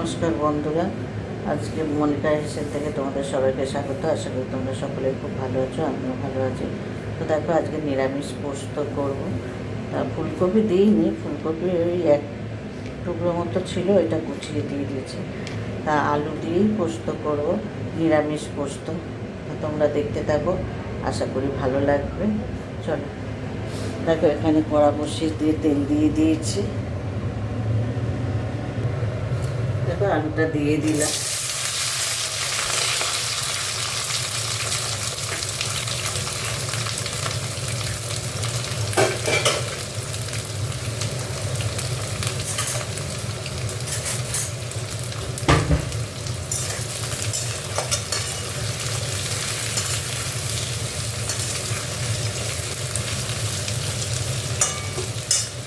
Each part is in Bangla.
নমস্কার বন্ধুরা, আজকে মনিকা হেসেল থেকে তোমাদের সবাইকে স্বাগত। আশা করি তোমরা সকলে খুব ভালো আছো, আমিও ভালো আছি। তো দেখো, আজকে নিরামিষ পোস্ত করব। তা ফুলকপি দিইনি, ফুলকপি ওই এক টুকরো মতো ছিল, এটা গুছিয়ে দিয়ে দিয়েছি। তা আলু দিয়েই পোস্ত করব, নিরামিষ পোস্ত। তোমরা দেখতে থাকো, আশা করি ভালো লাগবে। চলো দেখো, এখানে কড়া বসিয়ে দিয়ে তেল দিয়ে দিয়েছি। দেখো, আলুটা দিয়ে দিলাম।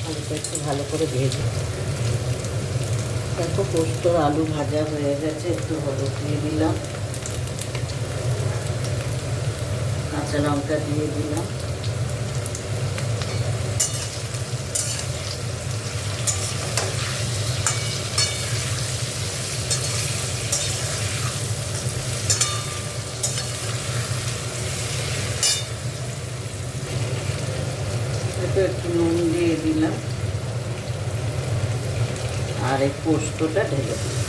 আলুটা একটু ভালো করে ভেজে, দেখো পোস্তর আলু ভাজা হয়ে গেছে। একটু হলুদ দিয়ে দিলাম, কাঁচা লঙ্কা দিয়ে দিলাম, একটু নুন দিয়ে দিলাম, আর এই পোস্তটা ঢেলে দিলাম।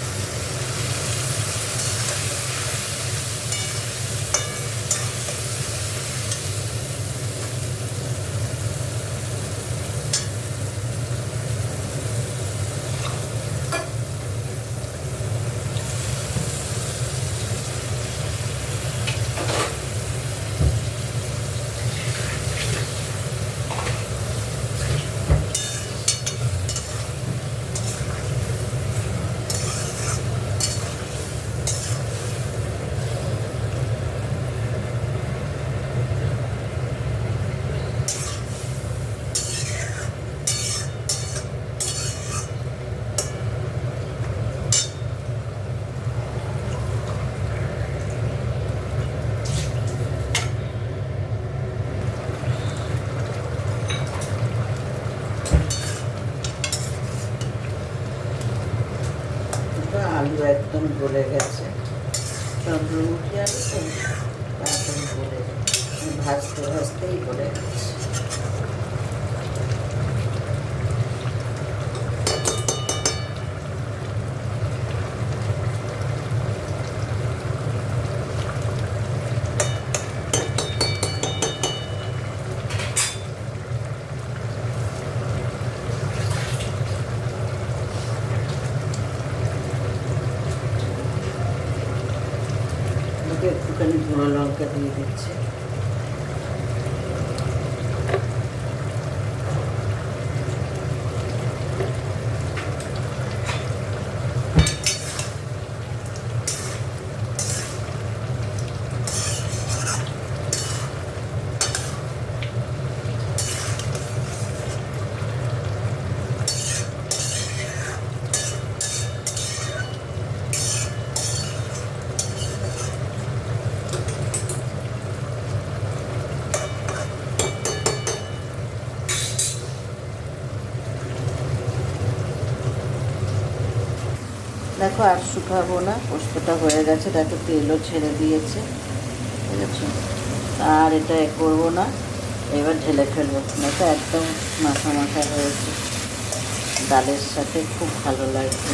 আলু একদম গলে গেছে, চন্দ্রমুখী আলু তো তাড়াতাড়ি গলে ভাজতে ভাজতেই গলে গেছে। একটুখানি গুঁড়ো লঙ্কা দিয়ে দিচ্ছি। দেখো, আর শুকাবো না, পোস্তটা হয়ে গেছে। দেখো তেলও ছেড়ে দিয়েছে, ঠিক আছে। আর এটা করবো না, এবার ঢেলে ফেলবো। দেখো একদম মাখা মাখা হয়েছে, ডালের সাথে খুব ভালো লাগবে।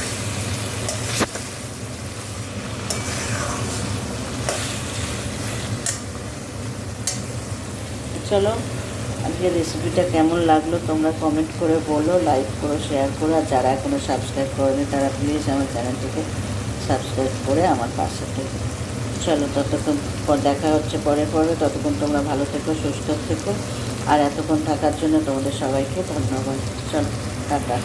চলো, আজকে রেসিপিটা কেমন লাগলো তোমরা কমেন্ট করে বলো, লাইক করো, শেয়ার করো। আর যারা এখনও সাবস্ক্রাইব করেনি তারা প্লিজ আমার চ্যানেলটিকে সাবস্ক্রাইব করে আমার পাশে থেকো। চলো, ততক্ষণ দেখা হচ্ছে পরে। ততক্ষণ তোমরা ভালো থেকো, সুস্থ থেকো। আর এতক্ষণ থাকার জন্য তোমাদের সবাইকে ধন্যবাদ। চলো, টাটা।